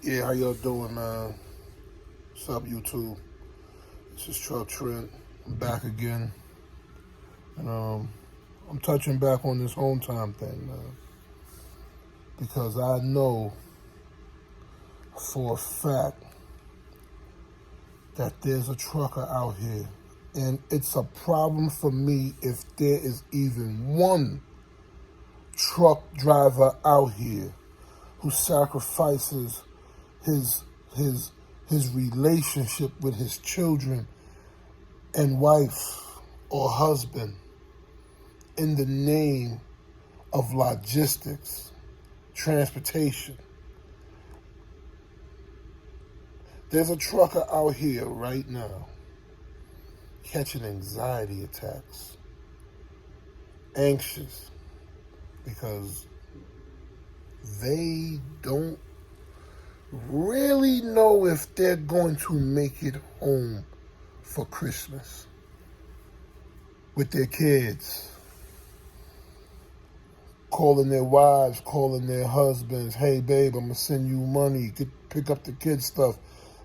Yeah, how y'all doing, man? What's up, YouTube? This is Trent. I'm back again. And I'm touching back on this home time thing, man. Because I know for a fact that there's a trucker out here. And it's a problem for me if there is even one truck driver out here who sacrifices his his relationship with his children and wife or husband in the name of logistics, transportation. There's a trucker out here right now catching anxiety attacks, anxious, because they don't really know if they're going to make it home for Christmas with their kids. Calling their wives, calling their husbands, hey babe, I'm gonna send you money, pick up the kids' stuff.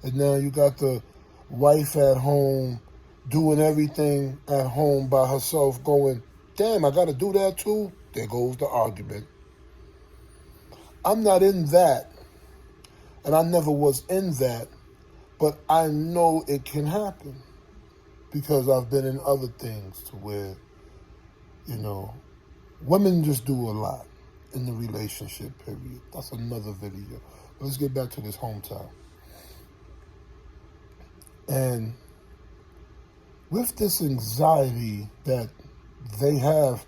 And now you got the wife at home doing everything at home by herself going, damn, I gotta do that too? There goes the argument. I'm not in that, and I never was in that, but I know it can happen because I've been in other things to where, women just do a lot in the relationship, period. That's another video. But let's get back to this hometown. And with this anxiety that they have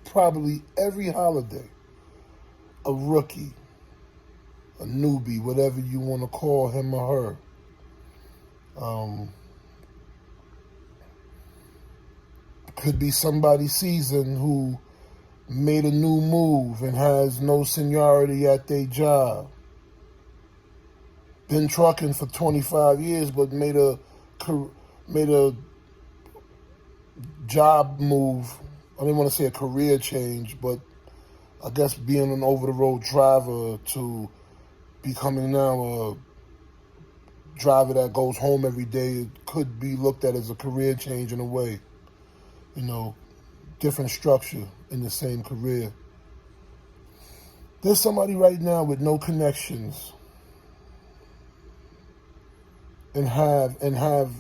probably every holiday, a rookie, a newbie, whatever you want to call him or her, could be somebody seasoned who made a new move and has no seniority at their job. Been trucking for 25 years, but made a job move. I didn't want to say a career change, but I guess being an over-the-road driver to becoming now a driver that goes home every day could be looked at as a career change in a way. Different structure in the same career. There's somebody right now with no connections and have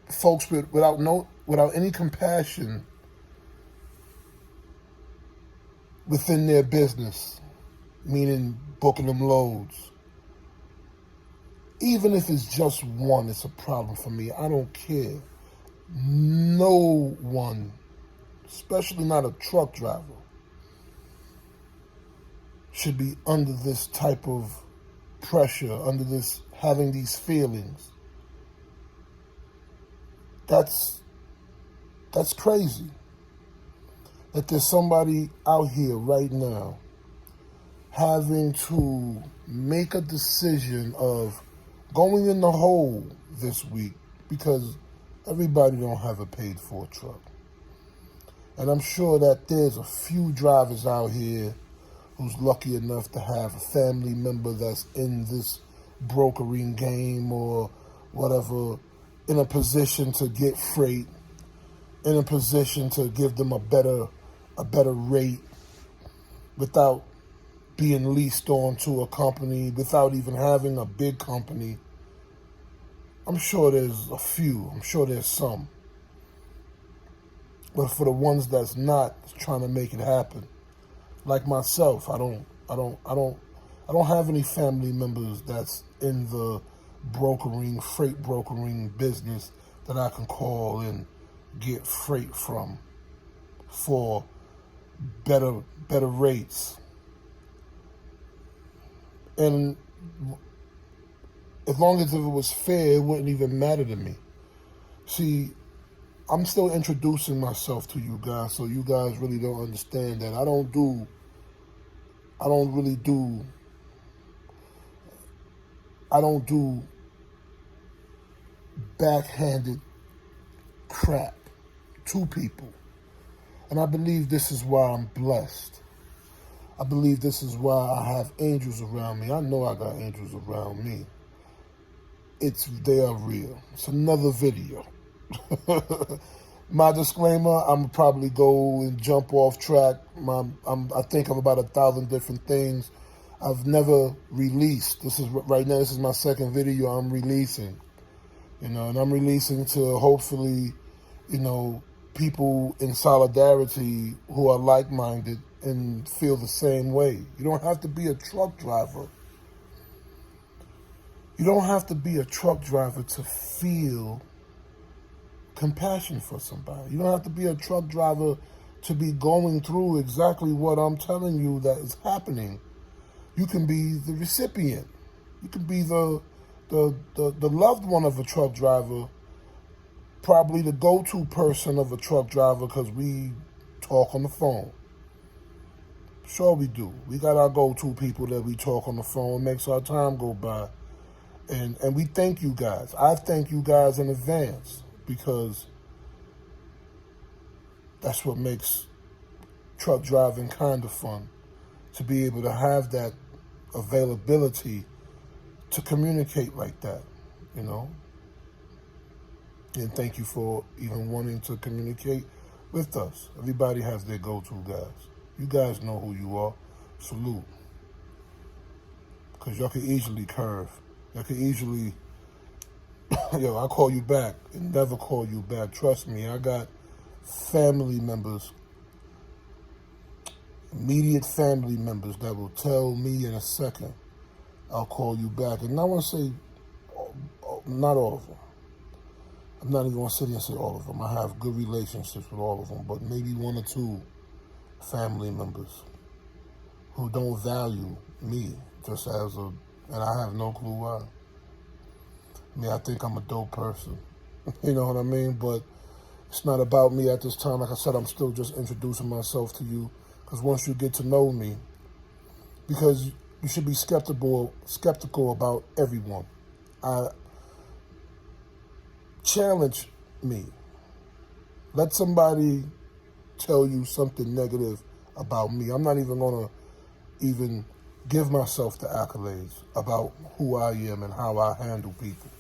folks without any compassion within their business, meaning booking them loads. Even if it's just one, it's a problem for me. I don't care. No one, especially not a truck driver, should be under this type of pressure, under this, having these feelings. That's crazy. That there's somebody out here right now having to make a decision of going in the hole this week because everybody don't have a paid-for truck. And I'm sure that there's a few drivers out here who's lucky enough to have a family member that's in this brokering game or whatever, in a position to get freight, in a position to give them a better rate without being leased on to a company, without even having a big company. I'm sure there's a few. I'm sure there's some. But for the ones that's not trying to make it happen, like myself, I don't have any family members that's in the freight brokering business that I can call and get freight from for better rates. And as long as if it was fair, it wouldn't even matter to me. See, I'm still introducing myself to you guys, so you guys really don't understand that I don't do backhanded crap to people. And I believe this is why I'm blessed. I believe this is why I have angels around me. I know I got angels around me. They are real. It's another video. My disclaimer, I'm probably go and jump off track. I think of about 1,000 different things I've never released. Right now, this is my second video I'm releasing. And I'm releasing to hopefully, people in solidarity who are like-minded and feel the same way. You don't have to be a truck driver. You don't have to be a truck driver to feel compassion for somebody. You don't have to be a truck driver to be going through exactly what I'm telling you that is happening. You can be the recipient. You can be the loved one of a truck driver, probably the go-to person of a truck driver, because we talk on the phone. Sure we do. We got our go-to people that we talk on the phone. It makes our time go by. And we thank you guys. I thank you guys in advance, because that's what makes truck driving kind of fun, to be able to have that availability to communicate like that, And thank you for even wanting to communicate with us. Everybody has their go-to guys. You guys know who you are. Salute. Because y'all can easily curve. Y'all can easily, I'll call you back and never call you back. Trust me, I got family members, immediate family members that will tell me in a second, I'll call you back. And I want to say, not all of them. I'm not even going to sit here and say all of them. I have good relationships with all of them, but maybe one or two family members who don't value me just as and I have no clue why. I think I'm a dope person. You know what I mean? But it's not about me at this time. Like I said, I'm still just introducing myself to you, because once you get to know me, because you should be skeptical about everyone. Challenge me. Let somebody tell you something negative about me. I'm not even going to even give myself the accolades about who I am and how I handle people.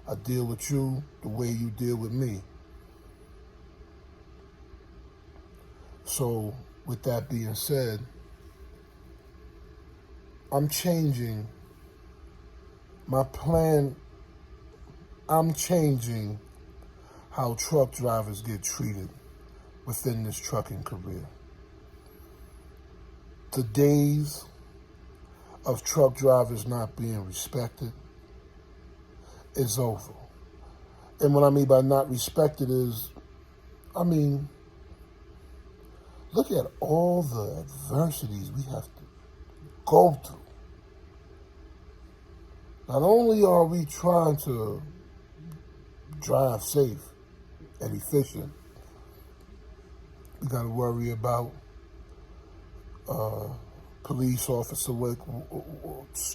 I deal with you the way you deal with me. So, with that being said, I'm changing my plan. I'm changing how truck drivers get treated within this trucking career. The days of truck drivers not being respected is over. And what I mean by not respected is, look at all the adversities we have to go through. Not only are we trying to drive safe and efficient, we got to worry about police officer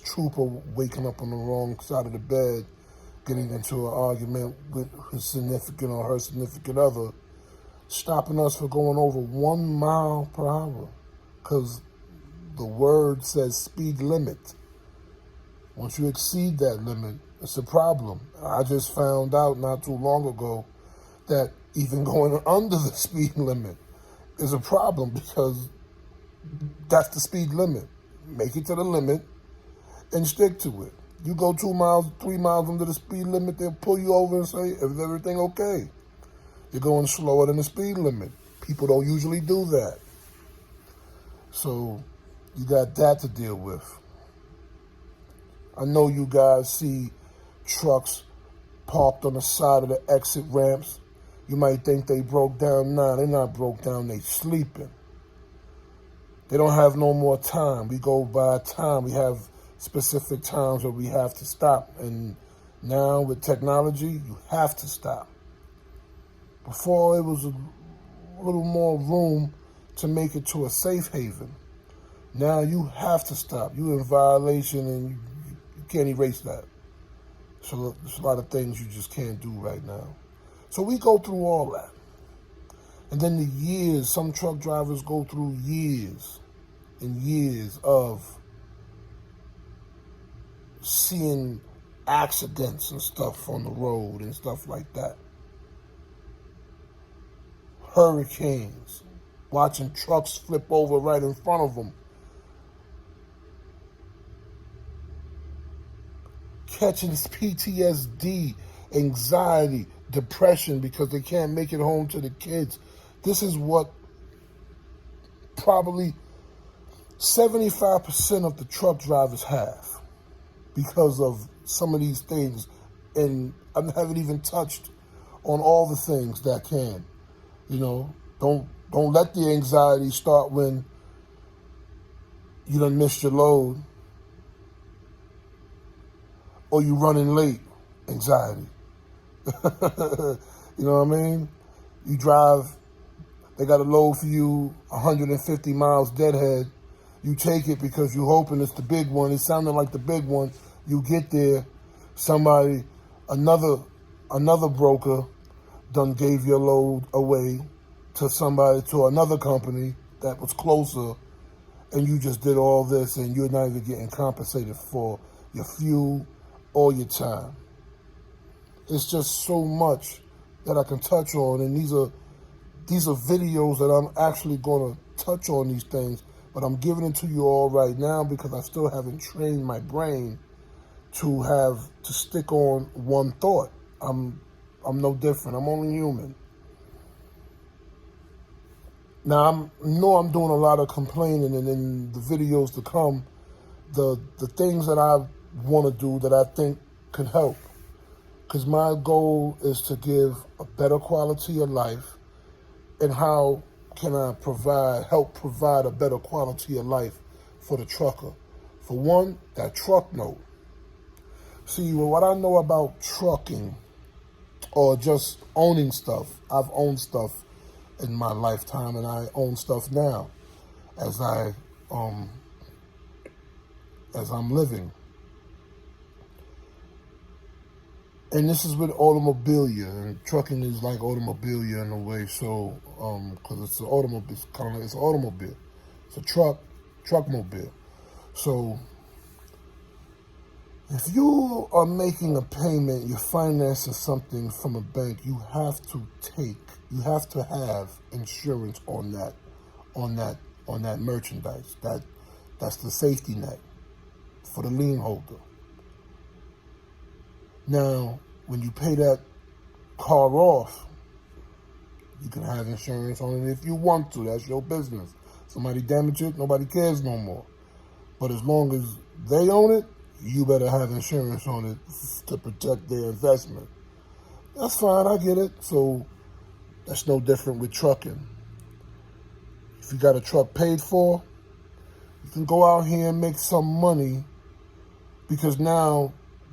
trooper waking up on the wrong side of the bed, getting into an argument with his significant or her significant other, stopping us for going over 1 mile per hour because the word says speed limit. Once you exceed that limit, it's a problem. I just found out not too long ago that even going under the speed limit is a problem, because that's the speed limit. Make it to the limit and stick to it. You go 2 miles, 3 miles under the speed limit, they'll pull you over and say, is everything okay? You're going slower than the speed limit. People don't usually do that. So you got that to deal with. I know you guys see trucks parked on the side of the exit ramps. You might think they broke down. Nah, they're not broke down, they sleeping. They don't have no more time. We go by time. We have specific times where we have to stop. And now with technology, you have to stop. Before, it was a little more room to make it to a safe haven. Now you have to stop. You're in violation and you can't erase that. So there's a lot of things you just can't do right now. So we go through all that. And then the years, some truck drivers go through years and years of seeing accidents and stuff on the road and stuff like that. Hurricanes, watching trucks flip over right in front of them. Catching PTSD, anxiety, depression because they can't make it home to the kids. This is what probably 75% of the truck drivers have because of some of these things. And I haven't even touched on all the things that can. You know, don't let the anxiety start when you done missed your load or you running late. Anxiety. You know what I mean? You drive, they got a load for you 150 miles deadhead. You take it because you're hoping it's the big one. It sounded like the big one. You get there, somebody, another broker done gave your load away to somebody, to another company that was closer, and you just did all this and you're not even getting compensated for your fuel or your time. It's just so much that I can touch on, and these are videos that I'm actually going to touch on these things, but I'm giving it to you all right now because I still haven't trained my brain to stick on one thought. I'm no different. I'm only human. Now, I know I'm doing a lot of complaining, and in the videos to come, the things that I want to do that I think could help. Because my goal is to give a better quality of life, and how can I help provide a better quality of life for the trucker. For one, that truck note. See, what I know about trucking or just owning stuff, I've owned stuff in my lifetime, and I own stuff now as I'm living. And this is with automobilia, and trucking is like automobilia in a way. So, because it's an automobile, it's kind of like it's an automobile, it's a truckmobile. So, if you are making a payment, you're financing something from a bank, you have to have insurance on that merchandise. That's the safety net for the lien holder. Now, when you pay that car off, you can have insurance on it if you want to. That's your business. Somebody damage it, nobody cares no more. But as long as they own it, you better have insurance on it to protect their investment. That's fine, I get it. So that's no different with trucking. If you got a truck paid for, you can go out here and make some money, because now,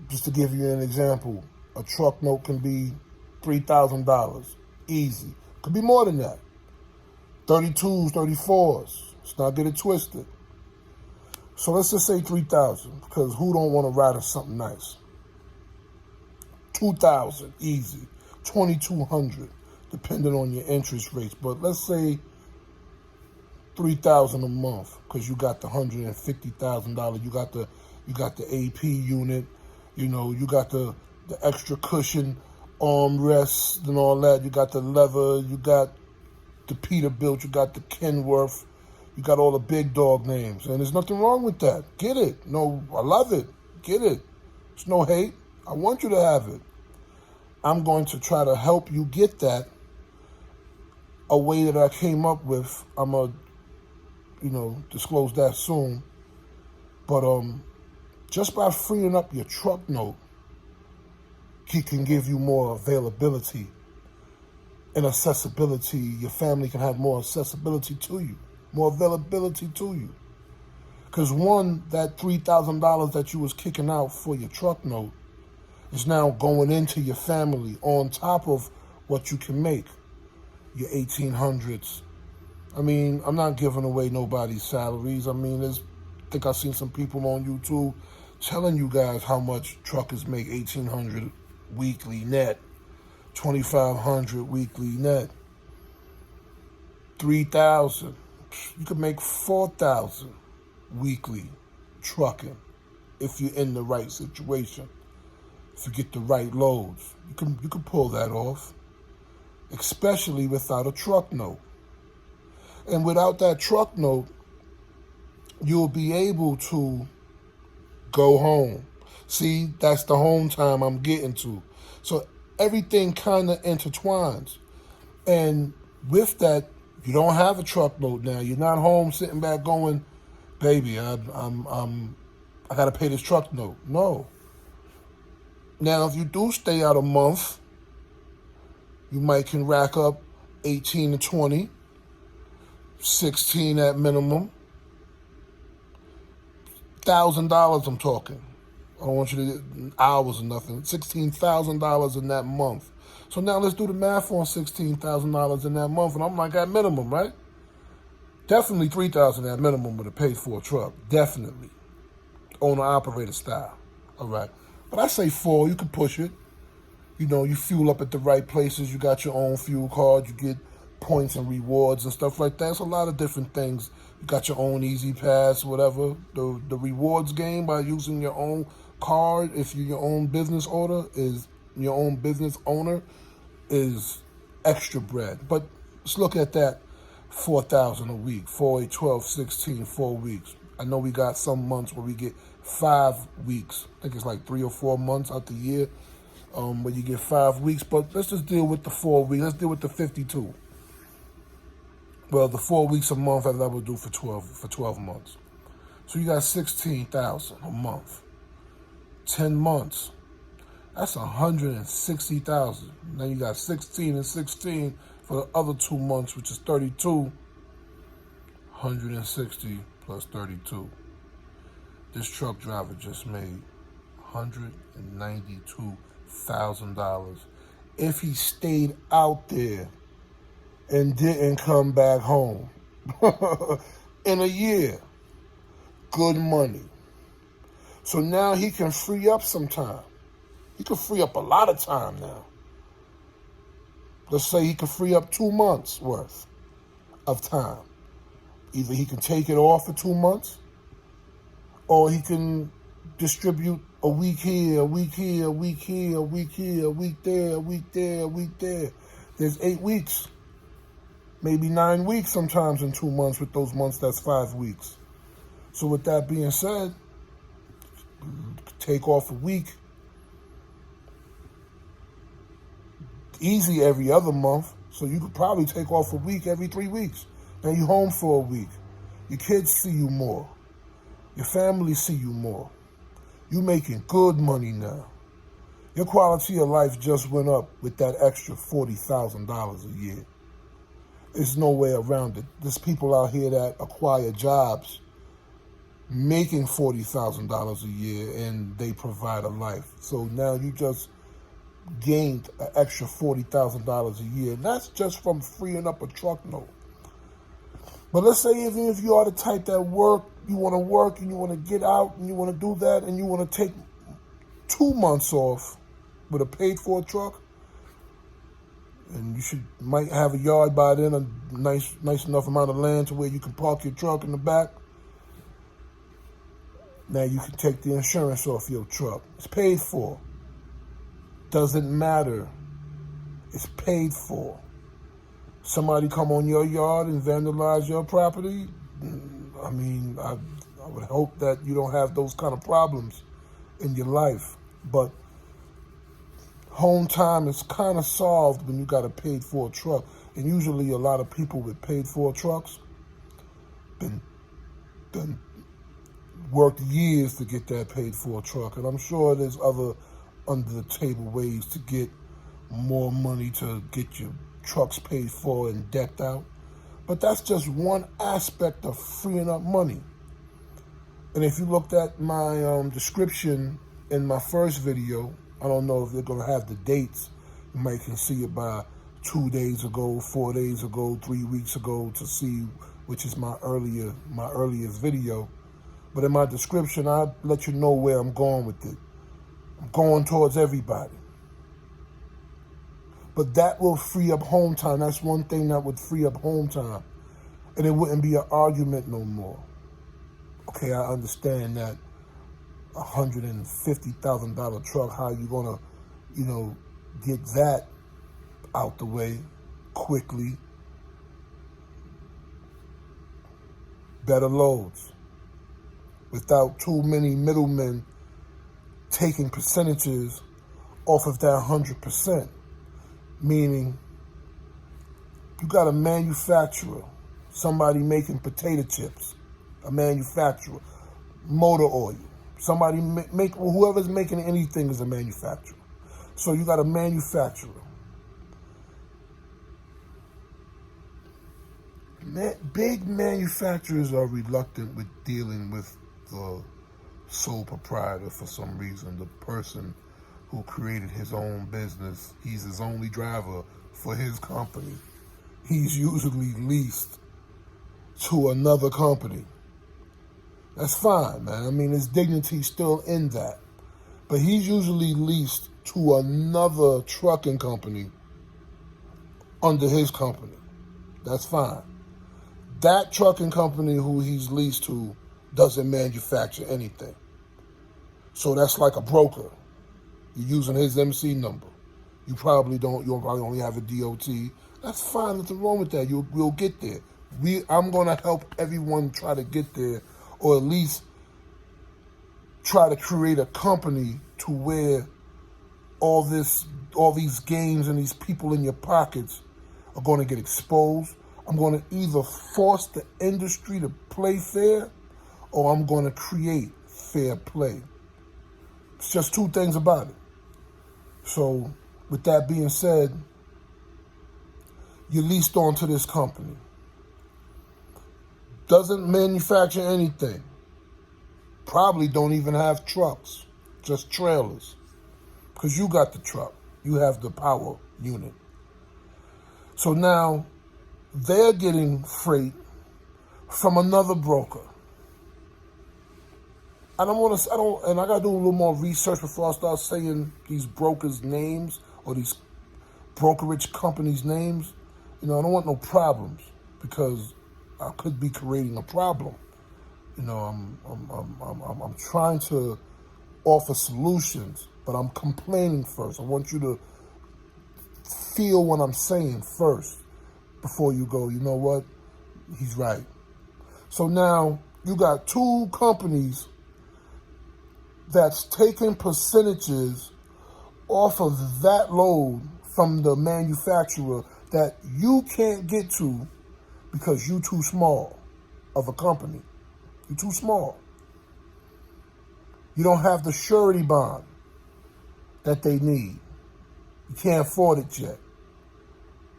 just to give you an example, a truck note can be $3,000, easy. Could be more than that. 32s, 34s. Let's not get it twisted. So let's just say 3,000, because who don't want to ride in something nice? 2,000, easy. 2,200, depending on your interest rates. But let's say 3,000 a month, because you got the $150,000. You got the AP unit. You know, you got the extra cushion, armrests and all that. You got the leather. You got the Peterbilt. You got the Kenworth. You got all the big dog names. And there's nothing wrong with that. Get it. No, I love it. Get it. There's no hate. I want you to have it. I'm going to try to help you get that a way that I came up with. I'm going to, disclose that soon. But, just by freeing up your truck note, he can give you more availability and accessibility. Your family can have more accessibility to you, more availability to you. Because one, that $3,000 that you was kicking out for your truck note is now going into your family on top of what you can make, your 1,800s. I mean, I'm not giving away nobody's salaries. I mean, I think I've seen some people on YouTube telling you guys how much truckers make. 1,800 weekly net, 2,500 weekly net, 3,000. You can make $4,000 weekly trucking if you're in the right situation. If you get the right loads, you can pull that off, especially without a truck note. And without that truck note, you'll be able to go home. See, that's the home time I'm getting to. So everything kind of intertwines. And with that, you don't have a truck note now. You're not home sitting back going, baby, I gotta pay this truck note. No. Now, if you do stay out a month, you might can rack up 18 to 20, 16 at minimum. $1,000 I'm talking. I don't want you to get hours or nothing. $16,000 in that month. So now let's do the math on $16,000 in that month. And I'm like at minimum, right? Definitely $3,000 at minimum with a paid for a truck. Definitely. Owner-operator style. All right. But I say 4, you can push it. You know, you fuel up at the right places. You got your own fuel card. You get points and rewards and stuff like that. It's a lot of different things. You got your own Easy Pass, whatever. The rewards game by using your own card, if you're your own business owner, is extra bread. But let's look at that. 4,000 a week, 4, 8, 12, 16, 4 weeks. I know we got some months where we get 5 weeks. I think it's like 3 or 4 months out the year where you get 5 weeks. But let's just deal with the 4 weeks. Let's deal with the 52. Well, the 4 weeks a month as I would do for 12 months. So you got 16,000 a month. 10 months. That's 160,000. Now you got 16 and 16 for the other 2 months, which is 32. 160 plus 32. This truck driver just made $192,000 if he stayed out there and didn't come back home in a year. Good money. So now he can free up some time. He can free up a lot of time now. Let's say he can free up 2 months worth of time. Either he can take it off for 2 months, or he can distribute a week here, a week here, a week here, a week here, a week there, a week there, a week there. There's 8 weeks, maybe 9 weeks sometimes in 2 months. With those months, that's 5 weeks. So with that being said, take off a week. Easy every other month, so you could probably take off a week every 3 weeks. Now you home for a week. Your kids see you more. Your family see you more. You making good money now. Your quality of life just went up with that extra $40,000 a year. There's no way around it. There's people out here that acquire jobs making $40,000 a year and they provide a life. So now you just gained an extra $40,000 a year. And that's just from freeing up a truck note. But let's say even if you are the type that you want to work and you want to get out and you want to do that and you want to take 2 months off with a paid for truck, and you might have a yard by then, a nice enough amount of land to where you can park your truck in the back. Now you can take the insurance off your truck. It's paid for. Doesn't matter. It's paid for. Somebody come on your yard and vandalize your property, I mean, I would hope that you don't have those kind of problems in your life. But home time is kind of solved when you got a paid for truck. And usually a lot of people with paid for trucks been worked years to get that paid for truck. And I'm sure there's other under the table ways to get more money to get your trucks paid for and decked out. But that's just one aspect of freeing up money. And if you looked at my description in my first video, I don't know if they're going to have the dates. You might can see it by 2 days ago, 4 days ago, 3 weeks ago to see which is my earliest video. But in my description, I'll let you know where I'm going with it. I'm going towards everybody. But that will free up home time. That's one thing that would free up home time. and it wouldn't be an argument no more. Okay, I understand that $150,000 truck, how you gonna, get that out the way quickly? Better loads without too many middlemen taking percentages off of that 100%. Meaning, you got a manufacturer, somebody making potato chips, a manufacturer, motor oil, somebody whoever's making anything is a manufacturer. So you got a manufacturer. Big manufacturers are reluctant with dealing with the sole proprietor for some reason. The person who created his own business, he's his only driver for his company. He's usually leased to another company. That's fine, man. I mean, his dignity's still in that. But he's usually leased to another trucking company under his company. That's fine. That trucking company who he's leased to doesn't manufacture anything. So that's like a broker. You're using his MC number. You'll probably only have a DOT. That's fine, nothing wrong with that. We'll get there. I'm gonna help everyone try to get there, or at least try to create a company to where all these games and these people in your pockets are gonna get exposed. I'm going to either force the industry to play fair, or I'm going to create fair play. It's just two things about it. So, with that being said, you're leased onto this company. Doesn't manufacture anything. Probably don't even have trucks, just trailers. Because you got the truck. You have the power unit. So now, they're getting freight from another broker. And I gotta do a little more research before I start saying these brokers' names or these brokerage companies' names. I don't want no problems, because I could be creating a problem. I'm trying to offer solutions, but I'm complaining first. I want you to feel what I'm saying first, before you go, you know what? He's right. So now you got two companies that's taking percentages off of that load from the manufacturer that you can't get to because you're too small of a company. You're too small. You don't have the surety bond that they need. You can't afford it yet.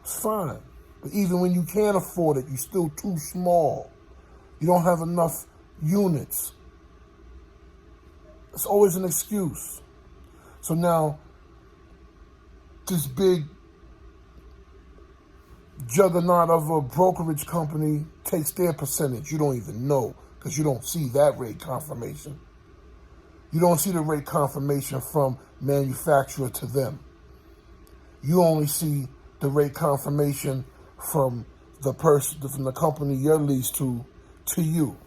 It's fine. But even when you can't afford it, you're still too small. You don't have enough units. It's always an excuse. So now, this big juggernaut of a brokerage company takes their percentage. You don't even know, because you don't see that rate confirmation. You don't see the rate confirmation from manufacturer to them. You only see the rate confirmation from the company you're leased to you.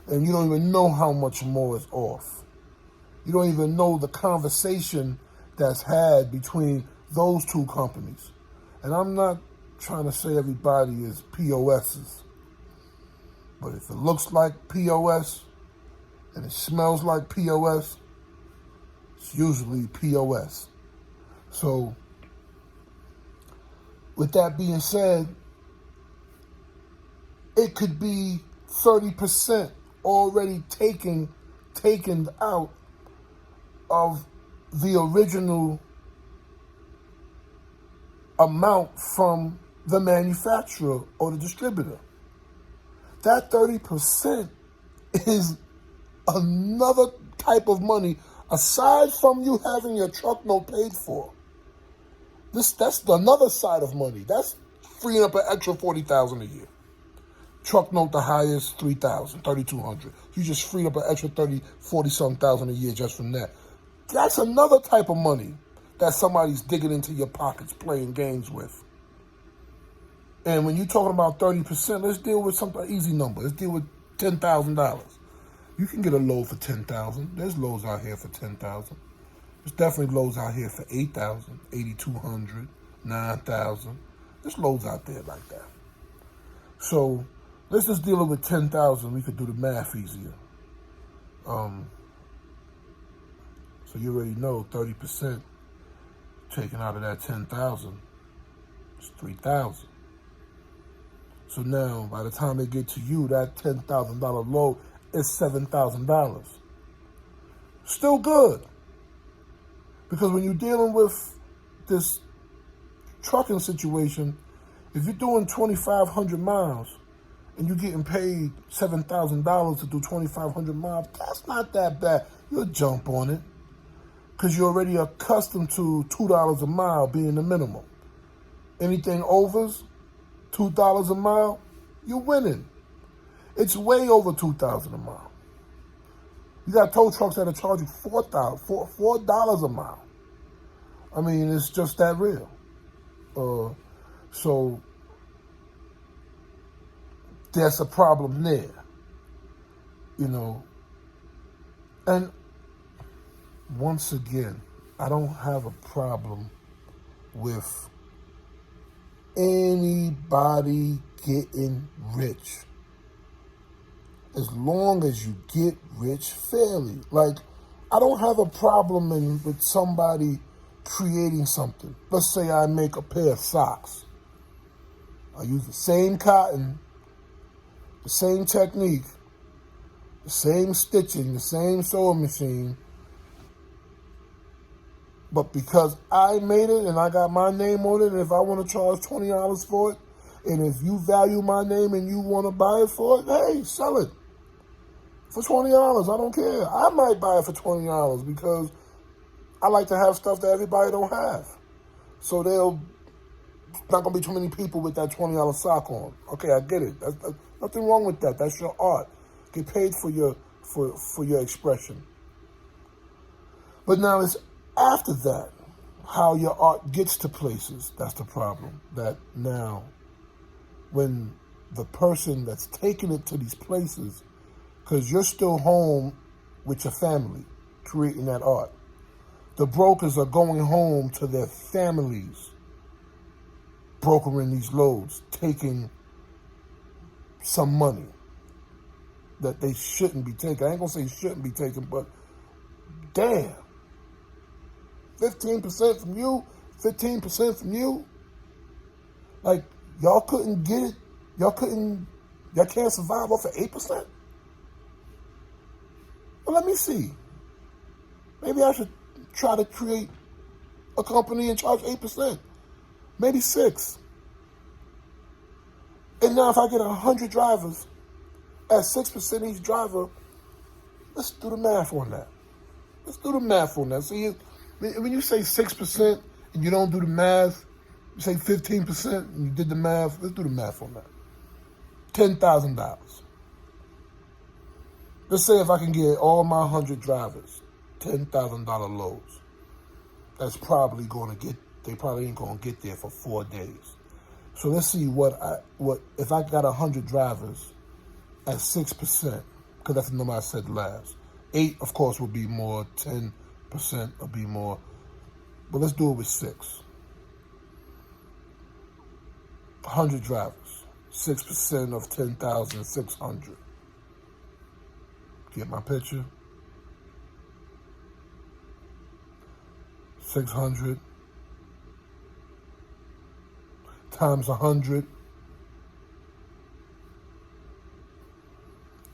And you don't even know how much more is off. You don't even know the conversation that's had between those two companies. And I'm not trying to say everybody is POSs. But if it looks like POS and it smells like POS, it's usually POS. So, with that being said, it could be 30% already taken out of the original amount from the manufacturer or the distributor. That 30% is another type of money aside from you having your truck note paid for. That's another side of money. That's freeing up an extra $40,000 a year. Truck note the highest $3,000, $3,200. You just freed up an extra $40-something thousand a year just from that. That's another type of money that somebody's digging into your pockets, playing games with. And when you're talking about 30%, let's deal with something easy number. Let's deal with $10,000. You can get a load for $10,000. There's loads out here for $10,000. There's definitely loads out here for $8,000, $8,200, $9,000. There's loads out there like that. So let's just deal with $10,000. We could do the math easier. So you already know 30% taken out of that 10,000 is 3,000. So now, by the time they get to you, that $10,000 load is $7,000. Still good. Because when you're dealing with this trucking situation, if you're doing 2,500 miles and you're getting paid $7,000 to do 2,500 miles, that's not that bad. You'll jump on it because you're already accustomed to $2 a mile being the minimum. Anything overs $2 a mile, you're winning. It's way over $2,000 a mile. You got tow trucks that are charging $4 a mile. I mean, it's just that real. So there's a problem there, you know. And once again, I don't have a problem with anybody getting rich, as long as you get rich fairly. Like, I don't have a problem with somebody creating something. Let's say I make a pair of socks. I use the same cotton, the same technique, the same stitching, the same sewing machine. But because I made it and I got my name on it, and if I want to charge $20 for it, and if you value my name and you want to buy it for it, hey, sell it for $20. I don't care. I might buy it for $20 because I like to have stuff that everybody don't have. So not going to be too many people with that $20 sock on. Okay, I get it. That's nothing wrong with that. That's your art. Get paid for your expression. But now it's after that, how your art gets to places, that's the problem. That now, when the person that's taking it to these places, because you're still home with your family creating that art, the brokers are going home to their families, brokering these loads, taking some money that they shouldn't be taking. I ain't going to say shouldn't be taking, but damn. 15% from you, 15% from you. Like, y'all couldn't get it. Y'all can't survive off of 8%? Well, let me see. Maybe I should try to create a company and charge 8%. Maybe 6%. And now if I get 100 drivers at 6% each driver, let's do the math on that. See, when you say 6% and you don't do the math, you say 15% and you did the math, let's do the math on that. $10,000. Let's say if I can get all my 100 drivers $10,000 loads, that's probably they probably ain't going to get there for 4 days. So let's see what if I got 100 drivers at 6%, because that's the number I said last. 8, of course, would be more. 10% would be more. But let's do it with 6. 100 drivers. 6% of 10,600. Get my picture? 600 times 100.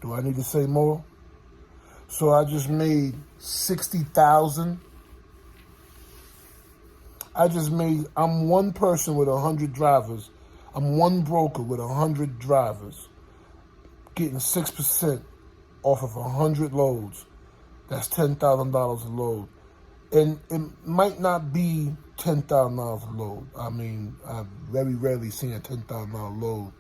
Do I need to say more? So I just made 60,000. I'm one person with 100 drivers. I'm one broker with 100 drivers getting 6% off of 100 loads. That's $10,000 a load. And it might not be $10,000 a load. I mean, I've very rarely seen a $10,000 load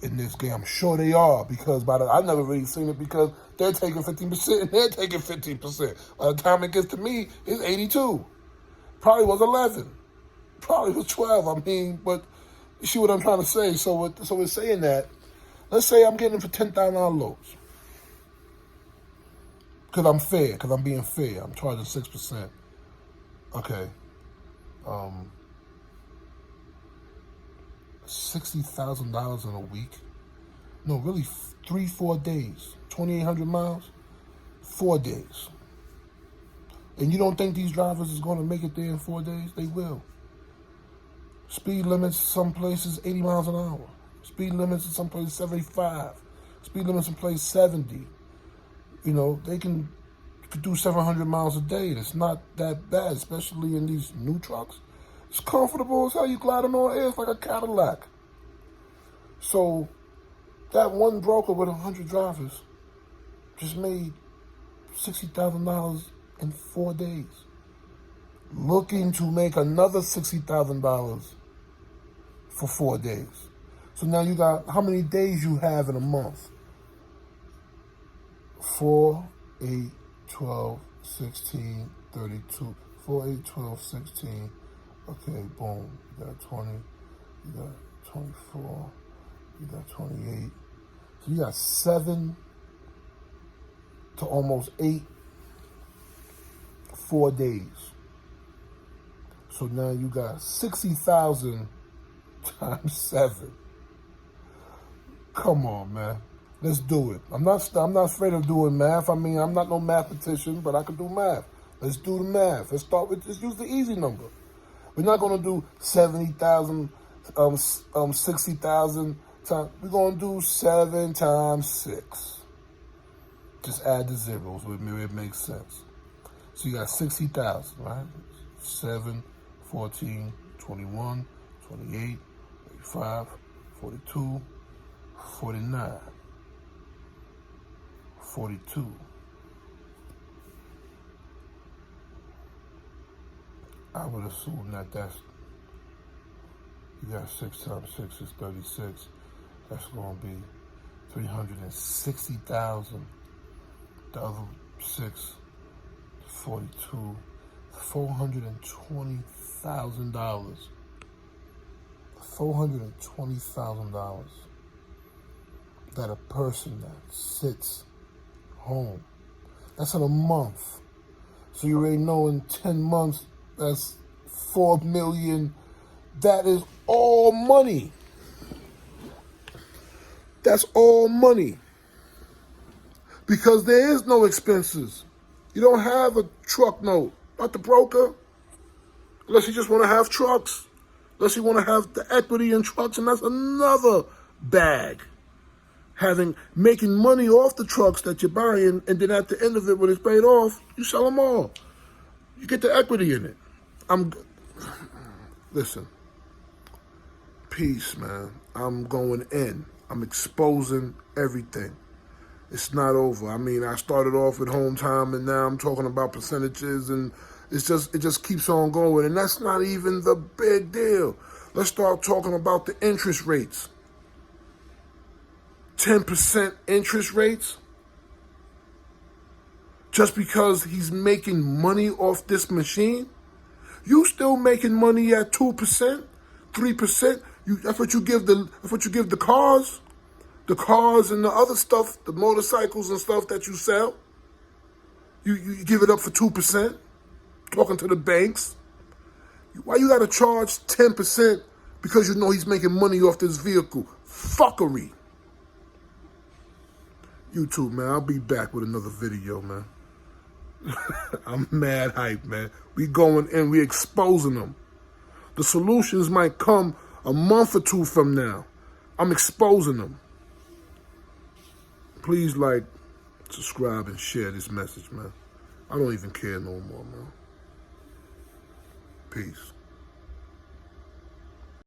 in this game. I'm sure they are, because I've never really seen it, because they're taking 15% and they're taking 15%. By the time it gets to me, it's 82. Probably was 11. Probably was 12. I mean, but You see what I'm trying to say? So we're saying that, let's say I'm getting for $10,000 loads. Because I'm fair, because I'm being fair. I'm charging 6%. Okay. $60,000 in a week? No, really 3-4 days. 2,800 miles? 4 days. And you don't think these drivers is going to make it there in 4 days? They will. Speed limits some places 80 miles an hour. Speed limits in some places 75. Speed limits in places 70. You know, they can do 700 miles a day. It's not that bad, especially in these new trucks. It's comfortable as hell. You gliding on air. It's like a Cadillac. So that one broker with 100 drivers just made $60,000 in 4 days. Looking to make another $60,000 for 4 days. So now you got how many days you have in a month? 4, 8, 12, 16, 32. 4, 8, 12, 16. Okay, boom. You got 20. You got 24. You got 28. So you got 7 to almost 8, 4 days. So now you got 60,000 times 7. Come on, man. Let's do it. I'm not afraid of doing math. I mean, I'm not no mathematician, but I can do math. Let's do the math. Let's use the easy number. We're not going to do 70,000, 60,000 times. We're going to do 7 times 6. Just add the zeros with me. It makes sense. So you got 60,000, right? 7, 14, 21, 28, 35, 42, 49, 42. I would assume that's, you got 6 times 6 is 36. That's going to be 360,000. The other 6, 42, $420,000. $420,000 that a person that sits home. That's in a month. So you already know in 10 months, that's 4 million. That is all money. That's all money. Because there is no expenses. You don't have a truck note. Not the broker. Unless you just want to have trucks. Unless you want to have the equity in trucks, and that's another bag. Making money off the trucks that you're buying, and then at the end of it, when it's paid off, you sell them all. You get the equity in it. Listen. Peace, man. I'm going in. I'm exposing everything. It's not over. I mean, I started off with home time, and now I'm talking about percentages, and it just keeps on going. And that's not even the big deal. Let's start talking about the interest rates. 10% interest rates. Just because he's making money off this machine, you still making money at 2%, 3%. That's what you give the cars. The cars and the other stuff, the motorcycles and stuff that you sell, you give it up for 2%, talking to the banks. Why you gotta charge 10% because you know he's making money off this vehicle? Fuckery. YouTube, man, I'll be back with another video, man. I'm mad hype, man. We going in, we exposing them. The solutions might come a month or 2 from now. I'm exposing them. Please like, subscribe, and share this message, man. I don't even care no more, man. Peace.